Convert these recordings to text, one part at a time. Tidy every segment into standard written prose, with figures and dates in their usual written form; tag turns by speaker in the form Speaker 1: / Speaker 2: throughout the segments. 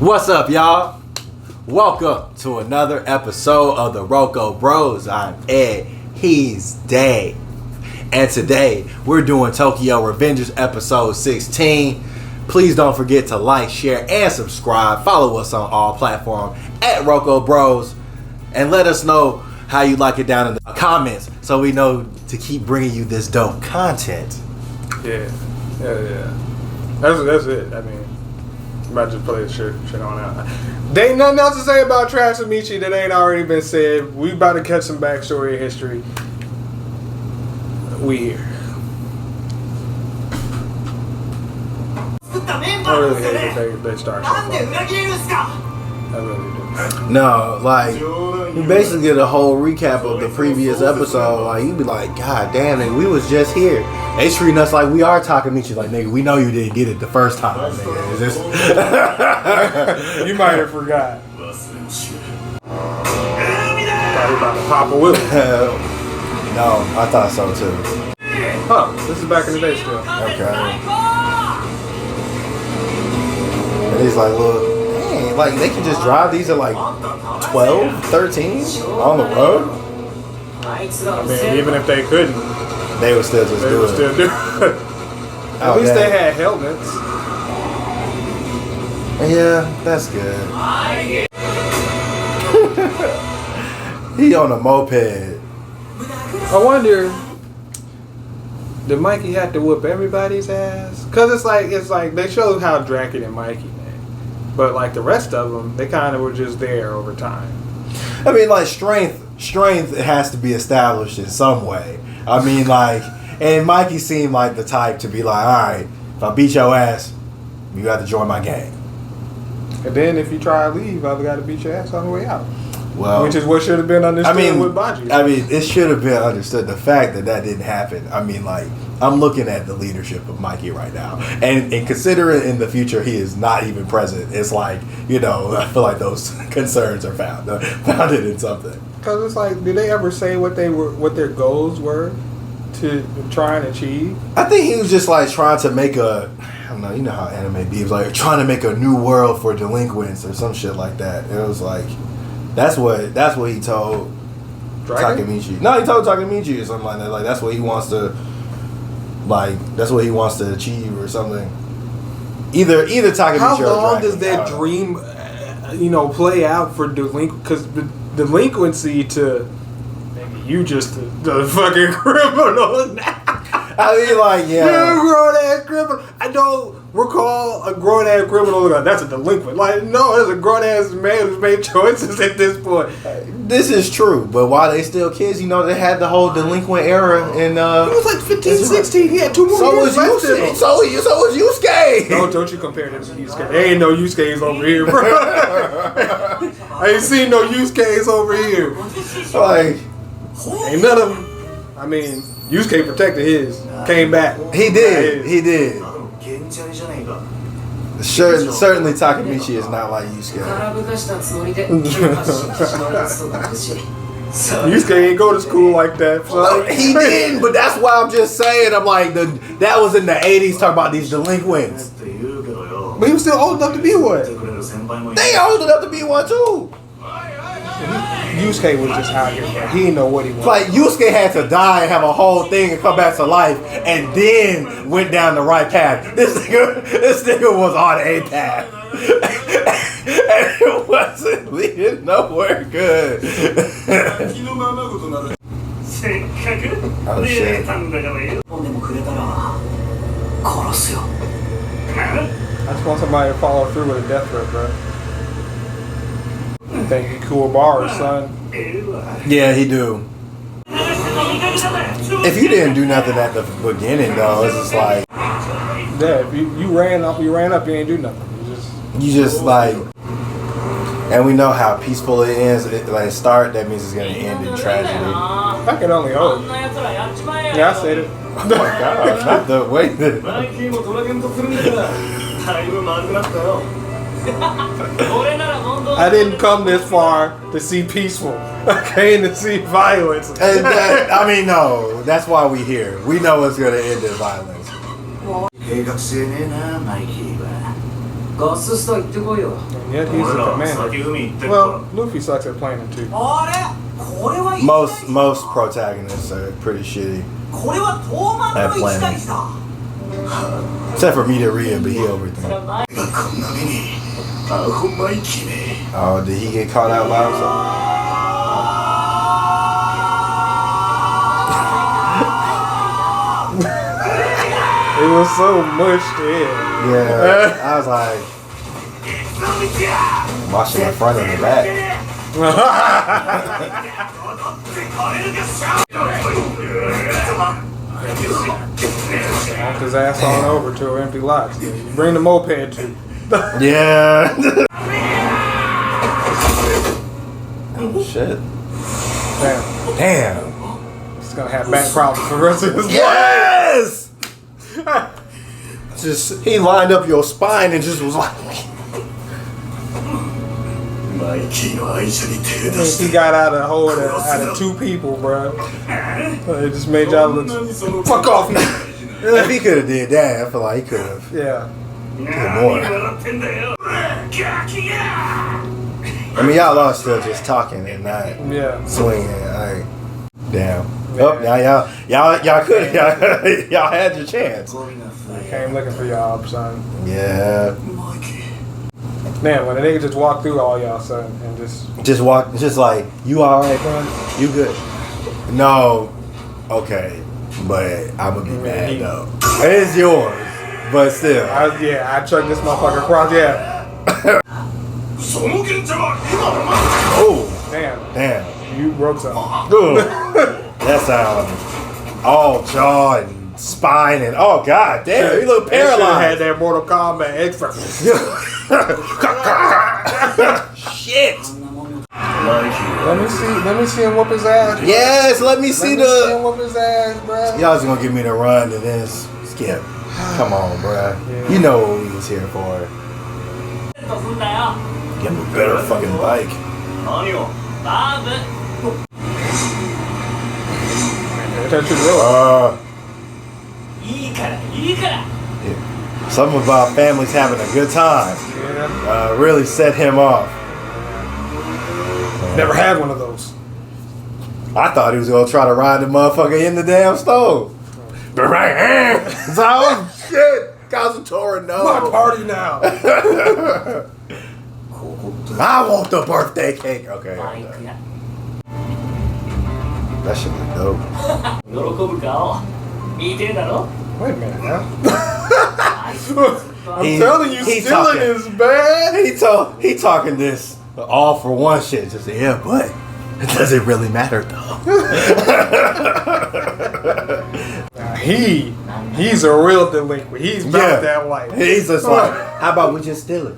Speaker 1: What's up, y'all? Welcome to another episode of the RoKo Bros. I'm Ed, he's Dave. And today, we're doing Tokyo Revengers episode 16. Please don't forget to like, share, and subscribe. Follow us on all platforms at RoKo Bros. And let us know how you like it down in the comments so we know to keep bringing you this dope content.
Speaker 2: Yeah. That's it. I mean, I'm about to play the shit on out. There ain't nothing else to say about Transformichi that ain't already been said. We about to catch some backstory and history. We here. I really hate that they start so far. I really do.
Speaker 1: No, like, you basically get a whole recap of the previous episode. Like, you be like, God damn it, we was just here. They treating us like we are Takamichi. Like, nigga, we know you didn't get it the first time, nigga. It's just
Speaker 2: You might have forgot. Probably about to pop a wheel.
Speaker 1: No, I thought so too.
Speaker 2: Huh, this is back in the day still.
Speaker 1: Okay. And he's like, look, dang, like, they can just drive these at like 12, 13 on the road?
Speaker 2: I mean, even if they couldn't,
Speaker 1: they would still just do it.
Speaker 2: At least they had helmets.
Speaker 1: Yeah, that's good. He on a moped.
Speaker 2: I wonder, did Mikey have to whoop everybody's ass? Cause it's like they showed how Draken and Mikey, man. But like the rest of them, they kind of were just there over time.
Speaker 1: I mean, like strength has to be established in some way. I mean, like, and Mikey seemed like the type to be like, all right, if I beat your ass, you got to join my gang.
Speaker 2: And then if you try to leave, I've got to beat your ass on the way out.
Speaker 1: Well,
Speaker 2: which is what should have been understood with Baji.
Speaker 1: I mean, it should have been understood. The fact that didn't happen. I mean, like, I'm looking at the leadership of Mikey right now, and considering in the future he is not even present, it's like, you know, I feel like those concerns are founded in something.
Speaker 2: Because it's like, did they ever say what their goals were to try and achieve?
Speaker 1: I think he was just like trying to make I don't know, you know how anime be, it was like trying to make a new world for delinquents or some shit like that. It was like, that's what he told Takamichi. No, he told Takamichi or something like that. Like, that's what he wants to achieve or something. Either Takamichi or
Speaker 2: how long
Speaker 1: Draken,
Speaker 2: does that dream, play out for delinquent? Because delinquency to maybe you just the fucking criminal now.
Speaker 1: I mean, like, yeah.
Speaker 2: You're a grown ass criminal. I don't recall a grown ass criminal. That's a delinquent. Like, no, there's a grown ass man who's made choices at this point.
Speaker 1: This is true, but while they still kids, they had the whole delinquent era. And
Speaker 2: he was like 15, 16. He had 2 more years left in him.
Speaker 1: So was Yusuke.
Speaker 2: Don't you compare them to Yusuke. There ain't no Yusuke's over here, bro. I ain't seen no Yusuke's over here.
Speaker 1: Like,
Speaker 2: ain't none of them. I mean, Yusuke protected his. Came back.
Speaker 1: He did. Certainly Takamichi is not like Yusuke.
Speaker 2: Yusuke ain't go to school like that. So.
Speaker 1: He didn't, but that's why I'm just saying. I'm like, that was in the 80s, talking about these delinquents.
Speaker 2: But he was still old enough to be one.
Speaker 1: They old enough to be one too.
Speaker 2: Yusuke was just out here, bro. He didn't know what he wanted.
Speaker 1: Like, Yusuke had to die and have a whole thing and come back to life, and then went down the right path. This nigga was on a path. And it wasn't leading nowhere good. Oh shit.
Speaker 2: I just want somebody to follow through with a death threat, bro. Thank you, Kuwabara's son.
Speaker 1: Yeah, he do. If you didn't do nothing at the beginning, though, it's just like,
Speaker 2: yeah, if you ran up, you ain't do nothing.
Speaker 1: You just like, and we know how peaceful it ends. Like, start, that means it's gonna end in tragedy.
Speaker 2: I can only hope. Yeah, I said it.
Speaker 1: Oh my god! Not the way that.
Speaker 2: I didn't come this far to see peaceful. I came to see violence.
Speaker 1: And I mean, no, that's why we here. We know it's gonna end in violence.
Speaker 2: And yet he's the commander. Well, Luffy sucks at planning too.
Speaker 1: Most protagonists are pretty shitty at planning. Except for Midoriya, but he overthinks. Oh, did he get caught out by himself?
Speaker 2: It was so mushed in.
Speaker 1: Yeah, I was like, watching the front and the back.
Speaker 2: Walk his ass on over to an empty lot. Bring the moped too.
Speaker 1: Yeah. Oh shit. Damn.
Speaker 2: He's gonna have back problems for the rest of his life.
Speaker 1: Yes. Just he lined up your spine and just was like.
Speaker 2: He got out of hold out of two people, bro. It just made y'all look. Fuck off me.
Speaker 1: If he could have did that, I feel like he could have.
Speaker 2: Yeah.
Speaker 1: More. I mean, y'all are still just talking and not swinging. Like, damn. Oh, y'all could y'all had your chance.
Speaker 2: I came looking for y'all, son.
Speaker 1: Yeah.
Speaker 2: Man, when a nigga just walk through all y'all, son, and
Speaker 1: just walk, just like, you alright, bro? You good? No. Okay. But I'm gonna be mad though. It's yours, but still.
Speaker 2: I chucked this motherfucker across. Yeah.
Speaker 1: Oh,
Speaker 2: damn! You broke something.
Speaker 1: That sounds all jaw and spine and oh god damn, you look paralyzed.
Speaker 2: Had that Mortal Kombat extra.
Speaker 1: Shit.
Speaker 2: Let me see him whoop his ass. Bro.
Speaker 1: Yes, let me see
Speaker 2: him whoop his ass, bro.
Speaker 1: Y'all just gonna give me the run to this. Skip. Come on, bro. Yeah. You know what we was here for. Give him a better fucking bike. Yeah. Something about families having a good time. Really set him off.
Speaker 2: Never had one of those.
Speaker 1: I thought he was gonna try to ride the motherfucker in the damn stove. Oh shit! Kazutora, no.
Speaker 2: My party now.
Speaker 1: I want the birthday cake. Okay. That shit look dope.
Speaker 2: Wait a minute now. I'm telling you, stealing is bad.
Speaker 1: He talking this all for one shit. Just yeah, but it doesn't really matter though.
Speaker 2: He's a real delinquent. He's about that life.
Speaker 1: He's just like, how about we just steal it?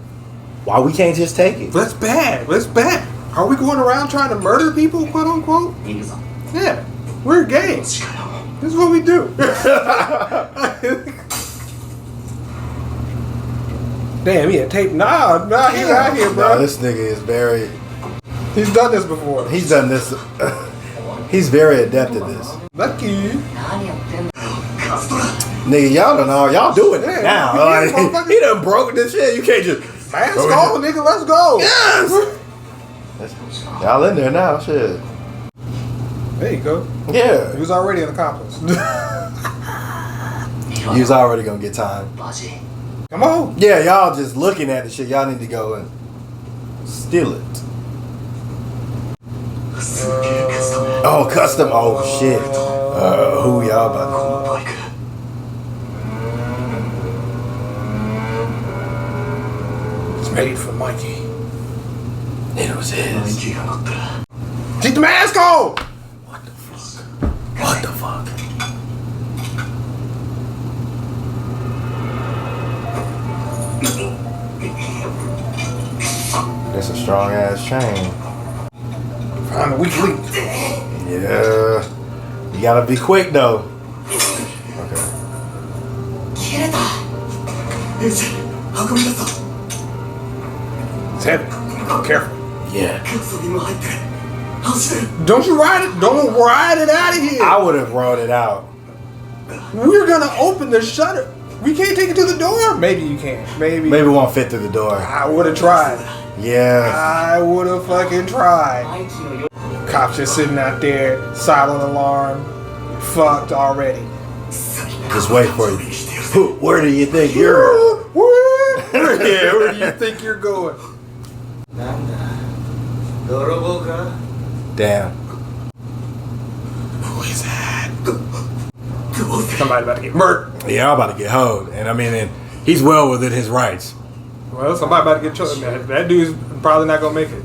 Speaker 1: Why we can't just take it?
Speaker 2: That's bad. That's bad. Are we going around trying to murder people, quote unquote? Yeah, we're gay. This is what we do. Damn, he had tape. Nah, he's out here, bro.
Speaker 1: No, this nigga is very.
Speaker 2: He's done this before.
Speaker 1: He's done this. He's very adept at this.
Speaker 2: Lucky.
Speaker 1: Nigga, y'all don't know. Y'all doing it now. Like, he done broke this shit. You can't just.
Speaker 2: Let's go, nigga. Let's go.
Speaker 1: Yes. Y'all in there now, shit.
Speaker 2: There you go.
Speaker 1: Yeah.
Speaker 2: He was already an accomplice.
Speaker 1: He was already gonna get time.
Speaker 2: Come on.
Speaker 1: Yeah, y'all just looking at the shit. Y'all need to go and steal it. Oh, custom. Oh, shit. Who y'all about to...
Speaker 2: It's made for Mikey.
Speaker 1: It was his.
Speaker 2: Keep the mask on!
Speaker 1: What the fuck? What the fuck? That's a strong ass chain.
Speaker 2: Find a weak link.
Speaker 1: Yeah. You gotta be quick though. Okay.
Speaker 2: It's heavy. Careful.
Speaker 1: Yeah.
Speaker 2: Don't you ride it? Don't ride it out of here.
Speaker 1: I would have brought it out.
Speaker 2: We're gonna open the shutter. We can't take it to the door. Maybe you can. Maybe
Speaker 1: it won't fit through the door.
Speaker 2: I would have tried.
Speaker 1: Yeah.
Speaker 2: I would have fucking tried. Cops just sitting out there, silent alarm, fucked already.
Speaker 1: Just wait for you. Where do you think you're?
Speaker 2: Where do you think you're going?
Speaker 1: Damn.
Speaker 2: Who is that? Somebody about to get murdered.
Speaker 1: Yeah, I'm about to get hoed, and I mean, and he's well within his rights.
Speaker 2: Well, somebody about to get choked. That dude's probably not gonna make it.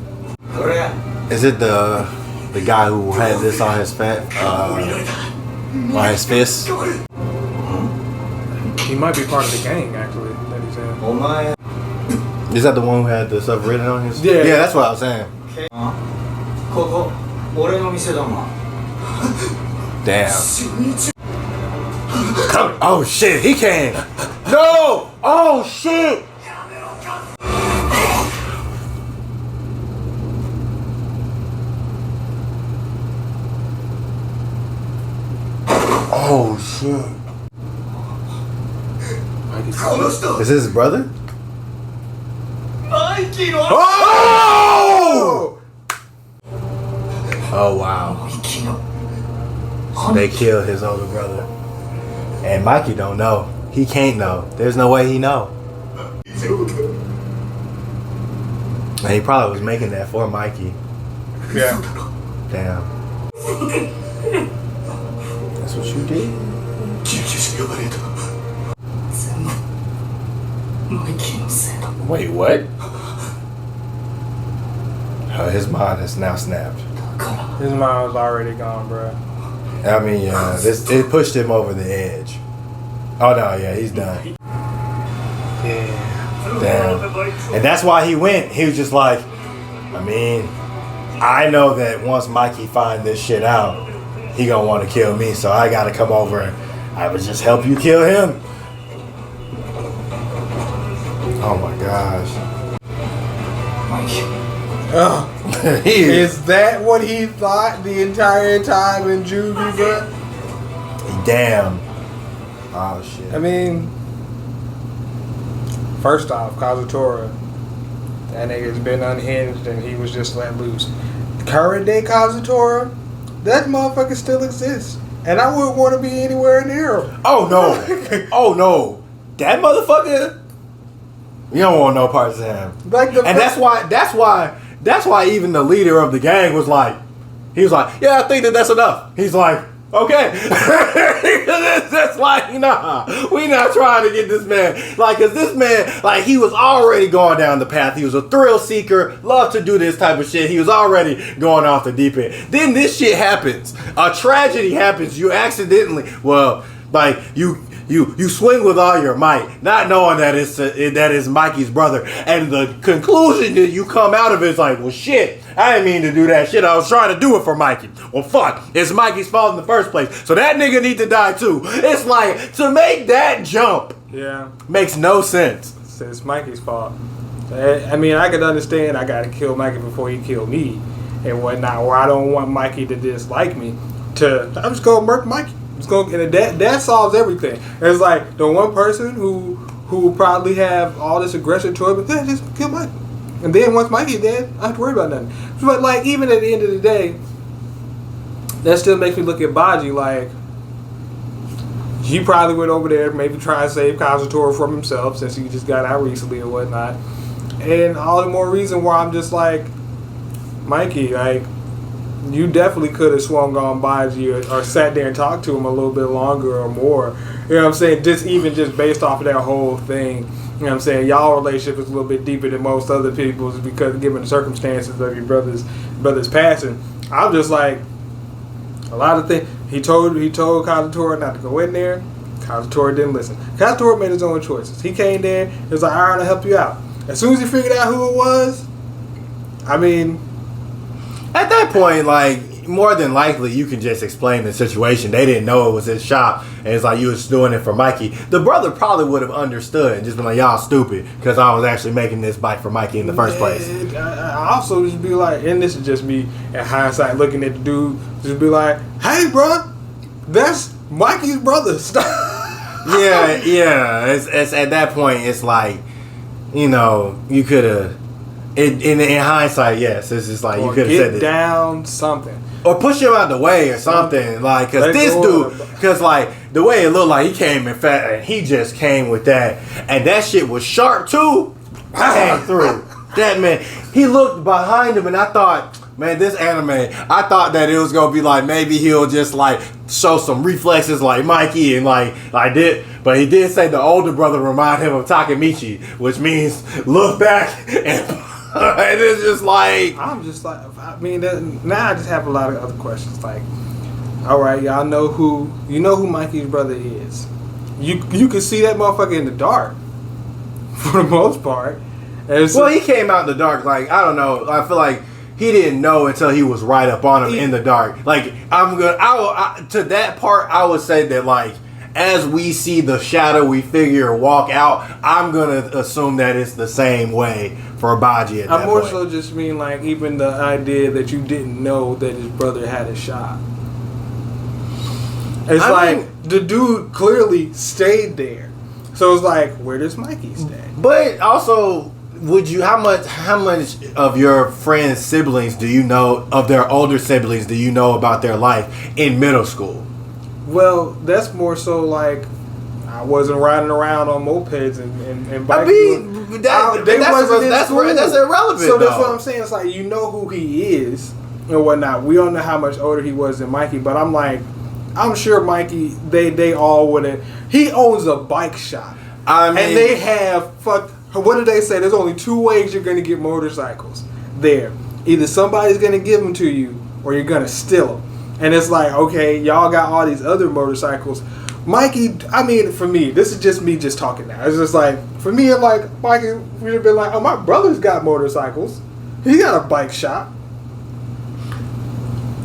Speaker 1: Is it the guy who had this on his on his fist?
Speaker 2: He might be part of the gang, actually. That he's in.
Speaker 1: Is that the one who had the stuff written on his?
Speaker 2: Yeah.
Speaker 1: Yeah, that's what I was saying. Damn. Oh shit, he came. No! Oh shit! Oh shit. Is this his brother? Oh! Oh wow. So they killed his older brother. And Mikey don't know. He can't know. There's no way he know. And he probably was making that for Mikey.
Speaker 2: Yeah.
Speaker 1: Damn. That's what you did? Wait, what? His mind has now snapped.
Speaker 2: His mind was already gone, bro.
Speaker 1: I mean, it pushed him over the edge. Oh no, yeah, he's done.
Speaker 2: Yeah.
Speaker 1: Damn. And that's why he went. He was just like, I mean, I know that once Mikey find this shit out, he gonna want to kill me, so I gotta come over and I would just help you kill him. Oh my gosh.
Speaker 2: Oh. Is that what he thought the entire time in juvie, bro?
Speaker 1: Damn. Oh shit.
Speaker 2: I mean, first off, Kazutora, that nigga's been unhinged and he was just let loose. Current day Kazutora, that motherfucker still exists. And I wouldn't want to be anywhere near him.
Speaker 1: Oh no. Oh no. That motherfucker, you don't want no parts of him.
Speaker 2: Like the
Speaker 1: and that's why even the leader of the gang was like, he was like, yeah, I think that's enough. He's like, okay. That's like, nah, we not trying to get this man. Like, cause this man, like, he was already going down the path. He was a thrill seeker, loved to do this type of shit. He was already going off the deep end. Then this shit happens. A tragedy happens. You accidentally, well, like, you swing with all your might, not knowing that it's Mikey's brother, and the conclusion that you come out of it is like, well, shit, I didn't mean to do that shit. I was trying to do it for Mikey. Well, fuck, it's Mikey's fault in the first place, so that nigga need to die too. It's like, to make that jump,
Speaker 2: yeah,
Speaker 1: makes no sense.
Speaker 2: It's Mikey's fault. I mean, I could understand I gotta kill Mikey before he killed me and whatnot, or I don't want Mikey to dislike me. I'm just gonna murk Mikey. And that solves everything. It's like the one person who will probably have all this aggression toward me, just kill Mikey. And then once Mikey's dead, I don't have to worry about nothing. But like, even at the end of the day, that still makes me look at Baji like, he probably went over there maybe try to save Kazutora from himself since he just got out recently or whatnot. And all the more reason why I'm just like, Mikey, like, you definitely could have swung on Baji or sat there and talked to him a little bit longer or more. You know what I'm saying? Just based off of that whole thing. You know what I'm saying? Y'all relationship is a little bit deeper than most other people's because given the circumstances of your brother's passing. I'm just like, a lot of things. He told Kazutora not to go in there. Kazutora didn't listen. Kazutora made his own choices. He came there. He was like, all right, I'll help you out. As soon as he figured out who it was, I mean,
Speaker 1: at that point, like, more than likely, you can just explain the situation. They didn't know it was his shop, and it's like you was doing it for Mikey. The brother probably would have understood and just been like, y'all stupid, because I was actually making this bike for Mikey in the first place.
Speaker 2: I also just be like, and this is just me in hindsight looking at the dude, just be like, hey, bro, that's Mikey's brother. Stop.
Speaker 1: Yeah. It's at that point. It's like, you could have. In hindsight, yes, it's just like you could have said
Speaker 2: get down something.
Speaker 1: Or push him out the way or something, like, cause this dude, cause like the way it looked like he came in fat and he just came with that, and that shit was sharp too. Came through. That man, he looked behind him, and I thought, man, this anime, I thought that it was gonna be like maybe he'll just like show some reflexes like Mikey and like did, but he did say the older brother remind him of Takemichi, which means look back and. And it's just like
Speaker 2: I'm just like, I mean, now I just have a lot of other questions. Like, all right, y'all know who Mikey's brother is. You can see that motherfucker in the dark for the most part.
Speaker 1: Well, he came out in the dark. Like, I don't know. I feel like he didn't know until he was right up on him in the dark. Like, to that part, I would say that like. As we see the shadowy figure walk out, I'm gonna assume that it's the same way for Baji at that point.
Speaker 2: I more so just mean like even the idea that you didn't know that his brother had a shot. It's the dude clearly stayed there, so it's like, where does Mikey stay?
Speaker 1: But also, how much of your friends' siblings do you know, of their older siblings, do you know about their life in middle school?
Speaker 2: Well, that's more so like I wasn't riding around on mopeds and bikes.
Speaker 1: I mean, that's irrelevant.
Speaker 2: So that's what I'm saying. It's like, you know who he is and whatnot. We don't know how much older he was than Mikey, but I'm sure Mikey, they all would have. He owns a bike shop. I mean, and they have what did they say? There's only two ways you're going to get motorcycles there. Either somebody's going to give them to you or you're going to steal them. And it's like, okay, y'all got all these other motorcycles. Mikey, I mean, for me, this is just me just talking now. It's just like, for me, like, Mikey would have been like, oh, my brother's got motorcycles. He got a bike shop.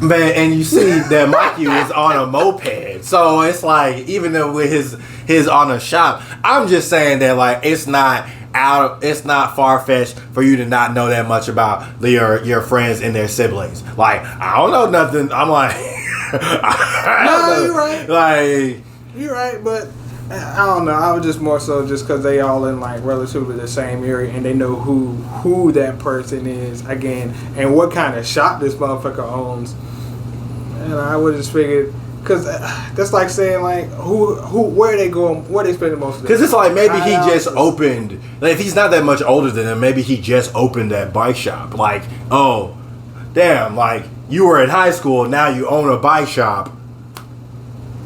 Speaker 1: Man, and you see that Mikey was on a moped. So it's like, even though with his on a shop, I'm just saying that, like, it's not far-fetched for you to not know that much about your friends and their siblings. Like, I don't know nothing. I'm like,
Speaker 2: you're right.
Speaker 1: Like,
Speaker 2: you're right, but I don't know. I was just more so just because they all in like relatively the same area and they know who that person is again and what kind of shop this motherfucker owns. And I would just figured. Because that's like saying, like, where are they going, where are they spending most of their time?
Speaker 1: Because it's like maybe he just opened, like, if he's not that much older than him, maybe he just opened that bike shop. Like, oh, damn, like, you were in high school, now you own a bike shop.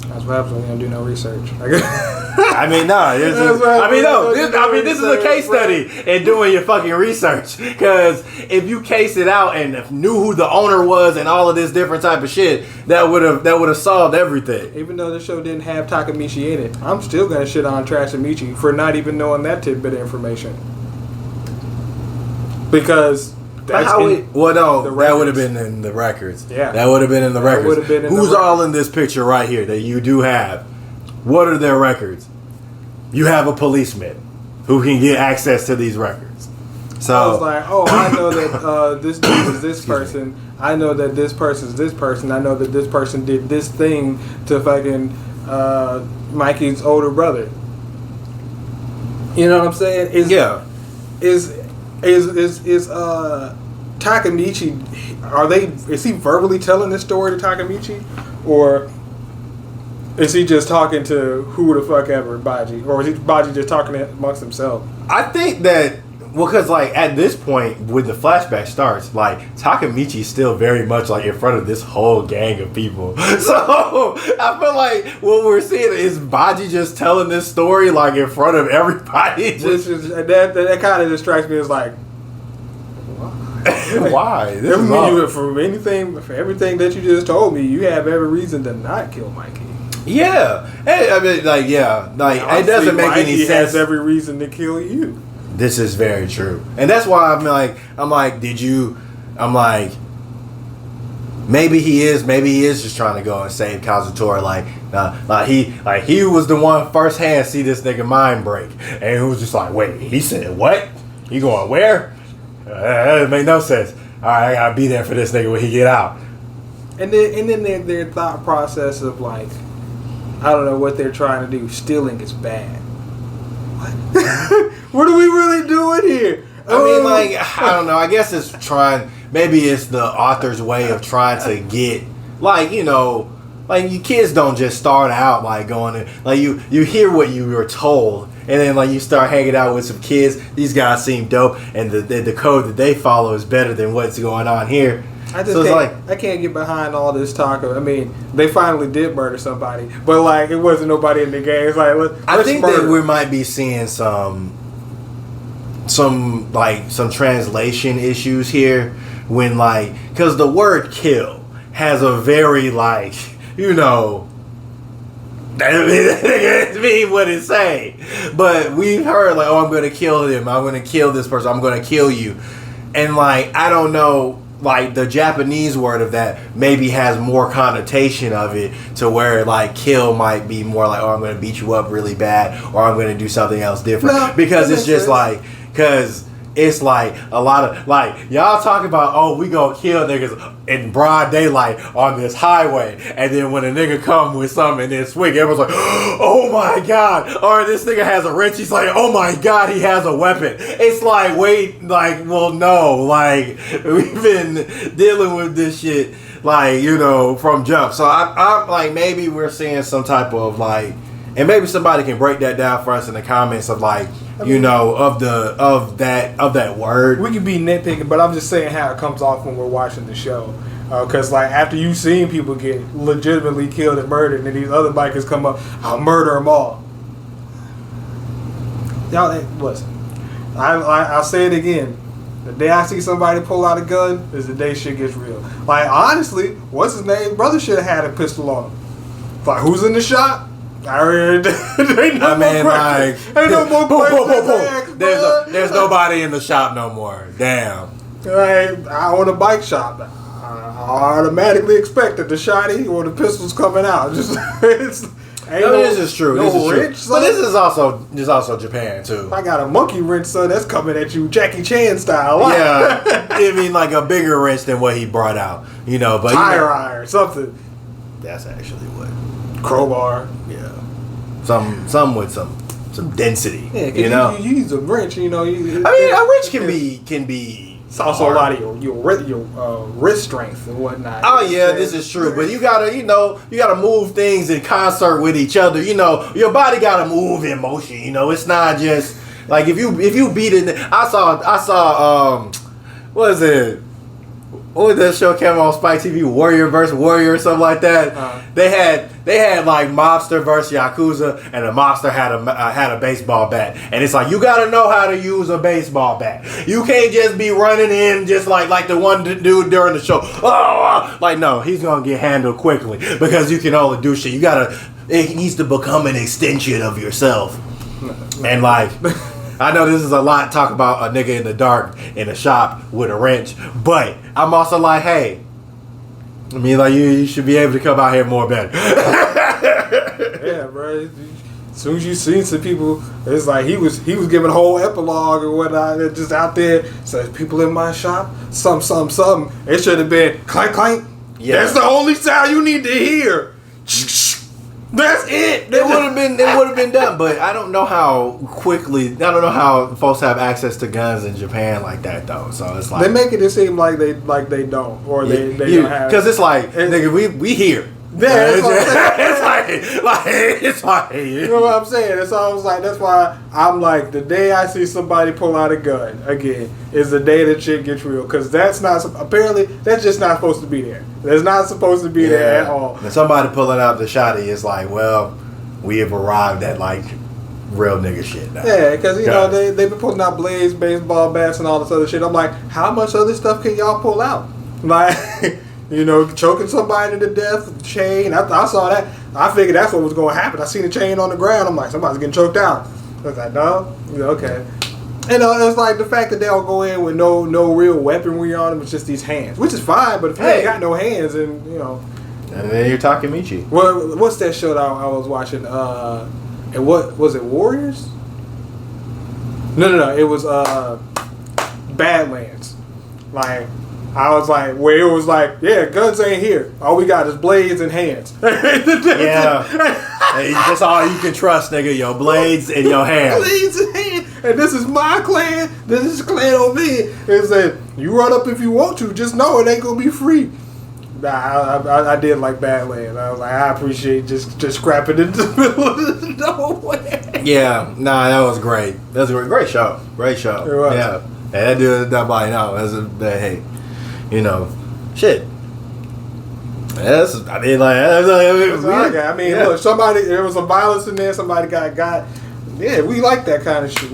Speaker 2: That's what happens when you don't do no research.
Speaker 1: I mean, no. This is a case study in doing your fucking research. Because if you case it out and knew who the owner was and all of this different type of shit, that would have solved everything.
Speaker 2: Even though the show didn't have Takemichi in it, I'm still gonna shit on Trashamichi for not even knowing that tidbit of information. Because that would have been in the records. Yeah,
Speaker 1: that would have been in the records. Who's all in this picture right here that you do have? What are their records? You have a policeman who can get access to these records. So
Speaker 2: I was like, oh, I know that this dude is this person. I know that this person's this person. I know that this person did this thing to fucking Mikey's older brother. You know what I'm saying? Is Takemichi, is he verbally telling this story to Takemichi? Or is he just talking to who the fuck ever, Baji? Or is Baji just talking amongst himself?
Speaker 1: I think that, well, because, like, at this point, when the flashback starts, like, Takemichi's still very much, like, in front of this whole gang of people. So, I feel like what we're seeing is Baji just telling this story, like, in front of everybody.
Speaker 2: That kind of distracts me. It's like,
Speaker 1: why?
Speaker 2: For everything that you just told me, you have every reason to not kill Mikey.
Speaker 1: Yeah. Hey, I mean, like, yeah. Like, it doesn't make any sense.
Speaker 2: He has every reason to kill you.
Speaker 1: This is very true. And that's why I'm like, maybe he is just trying to go and save Kazutora. He was the one firsthand see this nigga mind break. And it was just like, wait, he said what? He going where? That make no sense. All right, I gotta be there for this nigga when he get out.
Speaker 2: And then their thought process of like, I don't know what they're trying to do. Stealing is bad. What? What are we really doing here?
Speaker 1: I mean, like, I don't know. I guess it's trying. Maybe it's the author's way of trying to get, like, you know, like you kids don't just start out like going in, like you hear what you were told, and then like you start hanging out with some kids. These guys seem dope, and the code that they follow is better than what's going on here.
Speaker 2: I can't get behind all this talk of. I mean, they finally did murder somebody, but like it wasn't nobody in the game. It's like
Speaker 1: I think that we might be seeing some translation issues here when like because the word kill has a very like you know. That mean what it say, but we've heard like, oh, I'm gonna kill him. I'm gonna kill this person. I'm gonna kill you, and like I don't know. Like the Japanese word of that maybe has more connotation of it to where like kill might be more like, oh, I'm going to beat you up really bad or I'm going to do something else different. No, because it's just like, because it's like a lot of like y'all talk about, oh, we gonna kill niggas in broad daylight on this highway, and then when a nigga come with something and then swing, everyone's like, oh my god, or this nigga has a wrench, he's like, oh my god, he has a weapon. It's like, wait, like, well, no, like we've been dealing with this shit like, you know, from jump. So I'm like, maybe we're seeing some type of like, and maybe somebody can break that down for us in the comments of like, you know, of that word.
Speaker 2: We could be nitpicking, but I'm just saying how it comes off when we're watching the show. Because like after you've seen people get legitimately killed and murdered, and then these other bikers come up, I'll murder them all. Y'all, listen. I'll say it again. The day I see somebody pull out a gun is the day shit gets real. Like honestly, what's his name? Brother should have had a pistol on him. Like who's in the shop? Ain't no more questions.
Speaker 1: There's nobody in the shop no more. Damn.
Speaker 2: Like, I own a bike shop. I automatically expect that the shotty or the pistol's coming out. Just this
Speaker 1: is true. This is true. But this is also Japan too.
Speaker 2: I got a monkey wrench, son. That's coming at you, Jackie Chan style.
Speaker 1: Yeah, I mean like a bigger wrench than what he brought out. You know, but
Speaker 2: tire iron, something.
Speaker 1: That's actually what.
Speaker 2: Crowbar.
Speaker 1: Yeah. Some with some density.
Speaker 2: Yeah,
Speaker 1: you know.
Speaker 2: You use a wrench, you know.
Speaker 1: I mean, a wrench can be.
Speaker 2: It's also hard. A lot of your wrist strength and whatnot.
Speaker 1: Oh yeah, this is true. But you gotta move things in concert with each other. You know, your body gotta move in motion. You know, it's not just like if you beat it. I saw what is it? What was that show came on Spike TV? Warrior vs. Warrior or something like that. They had like mobster versus yakuza, and the mobster had a baseball bat, and it's like you gotta know how to use a baseball bat. You can't just be running in just like the one dude during the show. Like no, he's gonna get handled quickly because you can only do shit. It needs to become an extension of yourself, and like. I know this is a lot talk about a nigga in the dark in a shop with a wrench, but I'm also like, hey, I mean, like you should be able to come out here more better.
Speaker 2: Yeah, bro. As soon as you see some people, it's like he was giving a whole epilogue or whatnot, just out there. Says people in my shop, some. It should have been clank clank. Yeah. That's the only sound you need to hear. That's it.
Speaker 1: It would have been done, but I don't know how quickly. I don't know how folks have access to guns in Japan like that though. So it's like
Speaker 2: they make it seem like they don't, or they don't have.
Speaker 1: Because it's like nigga, we here.
Speaker 2: Yeah,
Speaker 1: it's like
Speaker 2: you know what I'm saying. It's always like that's why I'm like the day I see somebody pull out a gun again is the day that shit gets real because that's just not supposed to be there. That's not supposed to be there at all.
Speaker 1: And somebody pulling out the shotty is like, well, we have arrived at like real nigga shit now.
Speaker 2: Yeah, because you know they've been pulling out blades, baseball bats, and all this other shit. I'm like, how much other stuff can y'all pull out? Like. You know, choking somebody to death with a chain. I saw that. I figured that's what was going to happen. I seen a chain on the ground. I'm like, somebody's getting choked out. I was like, no? Yeah, okay. And it's like the fact that they all go in with no real weaponry on them. It's just these hands, which is fine. But if you ain't got no hands, and you know.
Speaker 1: And then you're talking Michi.
Speaker 2: Well, what's that show that I was watching? And what was it? Warriors? No. It was Badlands. Like. I was like, where it was like, yeah, guns ain't here. All we got is blades and hands.
Speaker 1: Yeah. Hey, that's all you can trust, nigga. Your blades and your hands.
Speaker 2: Blades and hands. And this is my clan. This is clan over here. It said, you run up if you want to. Just know it ain't gonna be free. Nah, I did like Badlands. I was like, I appreciate just scrapping into the middle of nowhere.
Speaker 1: Yeah, nah, that was great. That was a great show. Great show.
Speaker 2: It was.
Speaker 1: Yeah. And that dude, nobody knows. Hey, you know, shit. That's, I mean, like,
Speaker 2: I mean, look, there was some violence in there. Somebody got. Yeah, we like that kind of shit.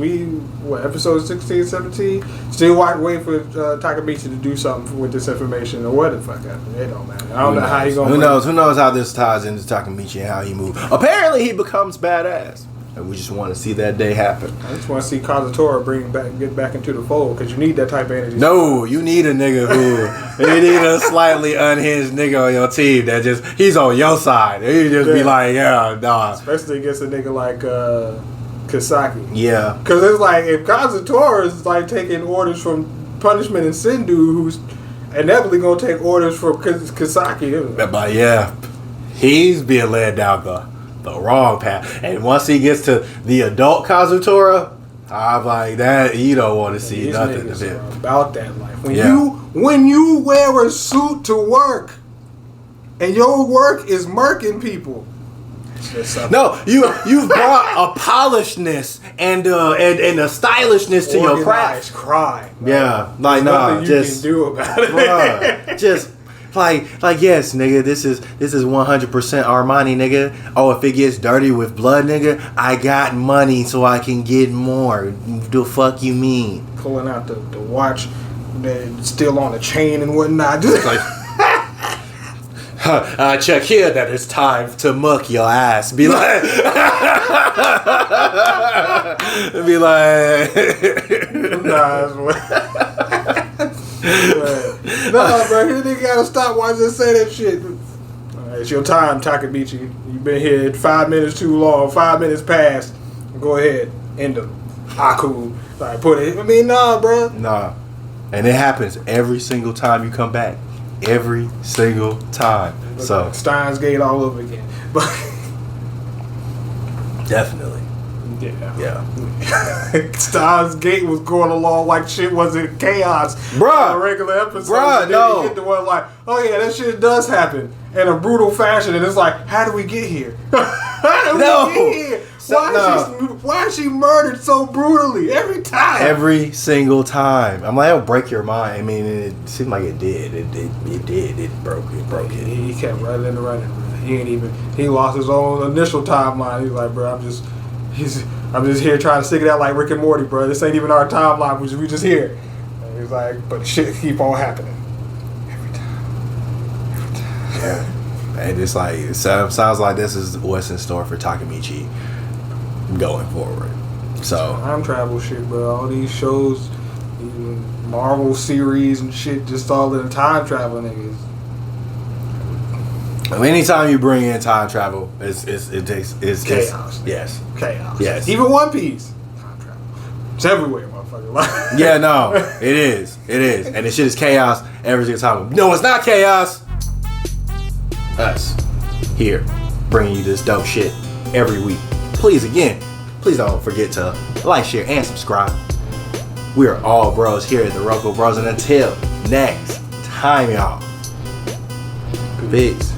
Speaker 2: Episode 16, 17? Still waiting for Takamichi to do something with this information or what the fuck happened. It don't matter. I don't know how he gonna.
Speaker 1: Who knows how this ties into Takamichi and how he moves. Apparently, he becomes badass. And we just want to see that day happen.
Speaker 2: I just want to see Kazutora get back into the fold because you need that type of energy.
Speaker 1: No, you need a nigga you need a slightly unhinged nigga on your team that he's on your side. He just be like, yeah, nah.
Speaker 2: Especially against a nigga like Kasaki.
Speaker 1: Yeah.
Speaker 2: Because it's like, if Kazutora is like taking orders from Punishment and Sendu, who's inevitably going to take orders from Kasaki.
Speaker 1: But yeah, he's being led down the wrong path. And once he gets to the adult Kazutora, I'm like, that you don't want to see nothing of him.
Speaker 2: About that life. When you wear a suit to work and your work is murking people.
Speaker 1: No, you've brought a polishedness and a stylishness to your craft.
Speaker 2: Crime.
Speaker 1: Yeah, like
Speaker 2: nothing you can do about it.
Speaker 1: Bruh, just like yes, nigga. This is 100% Armani, nigga. Oh, if it gets dirty with blood, nigga, I got money so I can get more. The fuck you mean?
Speaker 2: Pulling out the watch, that's still on the chain and whatnot. Just like.
Speaker 1: Check here that it's time to muck your ass. Be like,
Speaker 2: nah, bro, you nigga gotta stop. Why just say that shit? It's your time, Takamichi. You've been here 5 minutes too long. 5 minutes past. Go ahead, end them. Aku, like put it. I mean, nah, bro.
Speaker 1: Nah, and it happens every single time you come back. Every single time. So
Speaker 2: Steins Gate all over again. But
Speaker 1: definitely.
Speaker 2: Yeah. Steins Gate was going along like shit was in chaos.
Speaker 1: Bruh.
Speaker 2: On a regular episode.
Speaker 1: Bruh, no.
Speaker 2: You get the one like, oh yeah, that shit does happen in a brutal fashion, and it's like, how do we get here? How do we get here? Why is she murdered so brutally every time? Every
Speaker 1: single time. I'm like, it'll break your mind. I mean, it seemed like it did. It did. It broke it.
Speaker 2: He kept running and running. He lost his own initial timeline. He's like, bro, I'm just here trying to stick it out like Rick and Morty, bro. This ain't even our timeline. We just here. And he's like, but shit keep on happening. Every time.
Speaker 1: Yeah. And it's like, it sounds like this is what's in store for Takamichi going forward. So
Speaker 2: time travel shit, bro. All these shows, even Marvel series and shit, just all in time travel niggas.
Speaker 1: Anytime you bring in time travel, it's
Speaker 2: chaos.
Speaker 1: Yes.
Speaker 2: Chaos.
Speaker 1: Yes.
Speaker 2: Even One Piece. Time travel. It's everywhere, motherfucker.
Speaker 1: Yeah, no. It is. And this shit is chaos every single time. No, it's not chaos. Us. Here. Bringing you this dope shit every week. Please don't forget to like, share, and subscribe. We are all bros here at the RoKo Bros. And until next time, y'all. Peace.